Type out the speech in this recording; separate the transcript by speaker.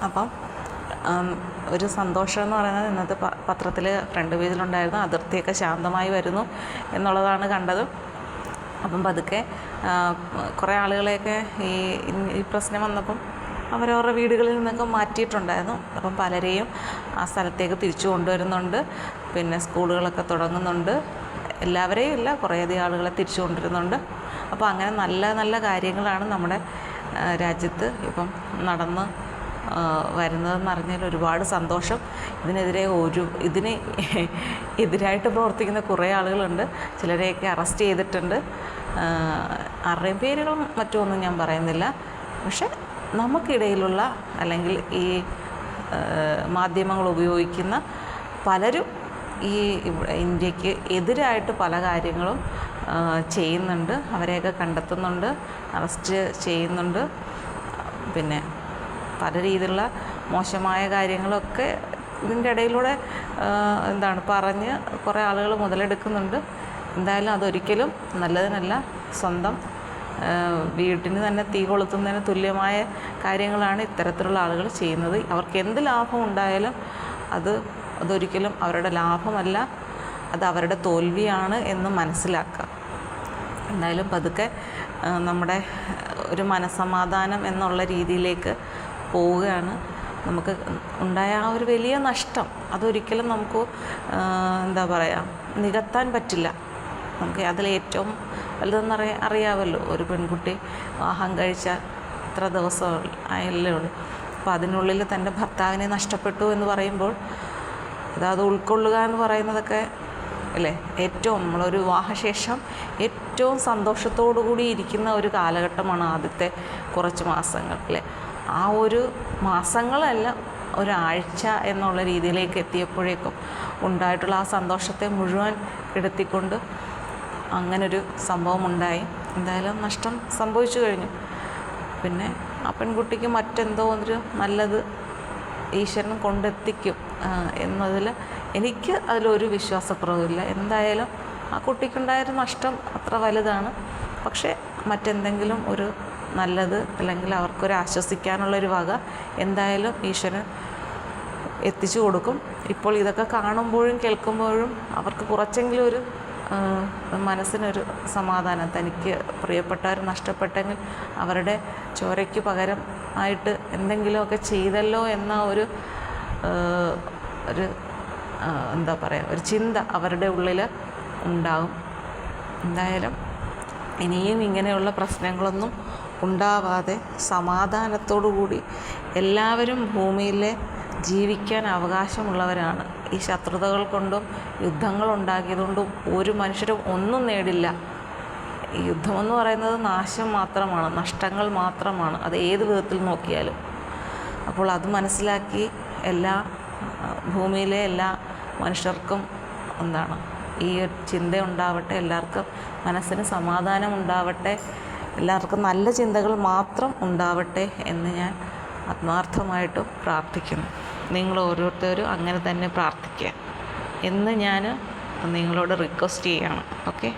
Speaker 1: അപ്പം ഒരു സന്തോഷം എന്ന് പറയുന്നത് ഇന്നത്തെ പത്രത്തിൽ ഫ്രണ്ട് പേജിലുണ്ടായിരുന്നു, അതിർത്തിയൊക്കെ ശാന്തമായി വരുന്നു എന്നുള്ളതാണ് കണ്ടത്. അപ്പം പതുക്കെ കുറേ ആളുകളെയൊക്കെ ഈ പ്രശ്നം വന്നപ്പം അവരവരുടെ വീടുകളിൽ നിന്നൊക്കെ മാറ്റിയിട്ടുണ്ടായിരുന്നു. അപ്പം പലരെയും ആ സ്ഥലത്തേക്ക് തിരിച്ചു കൊണ്ടുവരുന്നുണ്ട്. പിന്നെ സ്കൂളുകളൊക്കെ തുടങ്ങുന്നുണ്ട്. എല്ലാവരെയും ഇല്ല, കുറേയധികം ആളുകളെ തിരിച്ചു കൊണ്ടുവരുന്നുണ്ട്. അപ്പോൾ അങ്ങനെ നല്ല നല്ല കാര്യങ്ങളാണ് നമ്മുടെ രാജ്യത്ത് ഇപ്പം നടന്ന് വരുന്നതെന്ന് അറിഞ്ഞാൽ ഒരുപാട് സന്തോഷം. ഇതിന് എതിരായിട്ട് പ്രവർത്തിക്കുന്ന കുറേ ആളുകളുണ്ട്. ചിലരെയൊക്കെ അറസ്റ്റ് ചെയ്തിട്ടുണ്ട്. ആരുടെയും പേരുകളും മറ്റുമൊന്നും ഞാൻ പറയുന്നില്ല. പക്ഷെ നമുക്കിടയിലുള്ള അല്ലെങ്കിൽ ഈ മാധ്യമങ്ങൾ ഉപയോഗിക്കുന്ന പലരും ഈ ഇന്ത്യക്ക് എതിരായിട്ട് പല കാര്യങ്ങളും ചെയ്യുന്നുണ്ട്. അവരെയൊക്കെ കണ്ടെത്തുന്നുണ്ട്, അറസ്റ്റ് ചെയ്യുന്നുണ്ട്. പിന്നെ പല രീതിയിലുള്ള മോശമായ കാര്യങ്ങളൊക്കെ ഇതിൻ്റെ ഇടയിലൂടെ പറഞ്ഞ് കുറേ ആളുകൾ മുതലെടുക്കുന്നുണ്ട്. എന്തായാലും അതൊരിക്കലും നല്ലതിനല്ല. സ്വന്തം വീട്ടിന് തന്നെ തീ കൊളുത്തുന്നതിന് തുല്യമായ കാര്യങ്ങളാണ് ഇത്തരത്തിലുള്ള ആളുകൾ ചെയ്യുന്നത്. അവർക്ക് എന്ത് ലാഭം ഉണ്ടായാലും അതൊരിക്കലും അവരുടെ ലാഭമല്ല, അത് അവരുടെ തോൽവിയാണ് എന്ന് മനസ്സിലാക്കുക. എന്തായാലും പതുക്കെ നമ്മുടെ ഒരു മനസ്സമാധാനം എന്നുള്ള രീതിയിലേക്ക് പോവുകയാണ്. നമുക്ക് ഉണ്ടായ ആ ഒരു വലിയ നഷ്ടം അതൊരിക്കലും നമുക്ക് നികത്താൻ പറ്റില്ല. നമുക്ക് അതിലേറ്റവും വലുതെന്ന് അറിയാമല്ലോ, ഒരു പെൺകുട്ടി വിവാഹം കഴിച്ച എത്ര ദിവസം ആയല്ലേ ഉള്ളൂ. അപ്പോൾ അതിനുള്ളിൽ തൻ്റെ ഭർത്താവിനെ നഷ്ടപ്പെട്ടു എന്ന് പറയുമ്പോൾ അത് ഉൾക്കൊള്ളുക എന്ന് പറയുന്നതൊക്കെ അല്ലേ ഏറ്റവും നമ്മളൊരു വിവാഹശേഷം ഏറ്റവും സന്തോഷത്തോടു കൂടി ഇരിക്കുന്ന ഒരു കാലഘട്ടമാണ് ആദ്യത്തെ കുറച്ച് മാസങ്ങൾ അല്ലേ. ആ ഒരു മാസങ്ങളല്ല, ഒരാഴ്ച എന്നുള്ള രീതിയിലേക്ക് എത്തിയപ്പോഴേക്കും ഉണ്ടായിട്ടുള്ള ആ സന്തോഷത്തെ മുഴുവൻ കെടുത്തിക്കൊണ്ട് അങ്ങനൊരു സംഭവം ഉണ്ടായി. എന്തായാലും നഷ്ടം സംഭവിച്ചു കഴിഞ്ഞു. പിന്നെ ആ പെൺകുട്ടിക്ക് മറ്റെന്തോ ഒരു നല്ലത് ഈശ്വരൻ കൊണ്ടെത്തിക്കും എന്നതിൽ എനിക്ക് അതിലൊരു വിശ്വാസക്കുറവില്ല. എന്തായാലും ആ കുട്ടിക്കുണ്ടായൊരു നഷ്ടം അത്ര വലുതാണ്. പക്ഷേ മറ്റെന്തെങ്കിലും ഒരു നല്ലത് അല്ലെങ്കിൽ അവർക്കൊരു ആശ്വസിക്കാനുള്ളൊരു വക എന്തായാലും ഈശ്വരൻ എത്തിച്ചു കൊടുക്കും. ഇപ്പോൾ ഇതൊക്കെ കാണുമ്പോഴും കേൾക്കുമ്പോഴും അവർക്ക് കുറച്ചെങ്കിലും ഒരു മനസ്സിനൊരു സമാധാനം, തനിക്ക് പ്രിയപ്പെട്ടവർ നഷ്ടപ്പെട്ടെങ്കിൽ അവരുടെ ചോരയ്ക്ക് പകരം ആയിട്ട് എന്തെങ്കിലുമൊക്കെ ചെയ്തല്ലോ എന്ന ഒരു ഒരു ചിന്ത അവരുടെ ഉള്ളിൽ ഉണ്ടാകും. എന്തായാലും ഇനിയും ഇങ്ങനെയുള്ള പ്രശ്നങ്ങളൊന്നും ഉണ്ടാവാതെ സമാധാനത്തോടു കൂടി എല്ലാവരും ഭൂമിയിലെ ജീവിക്കാൻ അവകാശമുള്ളവരാണ്. ഈ ശത്രുതകൾ കൊണ്ടും യുദ്ധങ്ങളുണ്ടാക്കിയതുകൊണ്ടും ഒരു മനുഷ്യരും ഒന്നും നേടില്ല. ഈ യുദ്ധമെന്ന് പറയുന്നത് നാശം മാത്രമാണ്, നഷ്ടങ്ങൾ മാത്രമാണ്, അത് ഏത് വിധത്തിൽ നോക്കിയാലും. അപ്പോൾ അത് മനസ്സിലാക്കി ഭൂമിയിലെ എല്ലാ മനുഷ്യർക്കും ഈ ചിന്ത ഉണ്ടാവട്ടെ, എല്ലാവർക്കും മനസ്സിന് സമാധാനം ഉണ്ടാവട്ടെ, എല്ലാവർക്കും നല്ല ചിന്തകൾ മാത്രം ഉണ്ടാവട്ടെ എന്ന് ഞാൻ ആത്മാർത്ഥമായിട്ടും പ്രാർത്ഥിക്കുന്നു. നിങ്ങൾ ഓരോരുത്തരും അങ്ങനെ തന്നെ പ്രാർത്ഥിക്കുക എന്ന് ഞാൻ നിങ്ങളോട് റിക്വസ്റ്റ് ചെയ്യുകയാണ്. ഓക്കെ.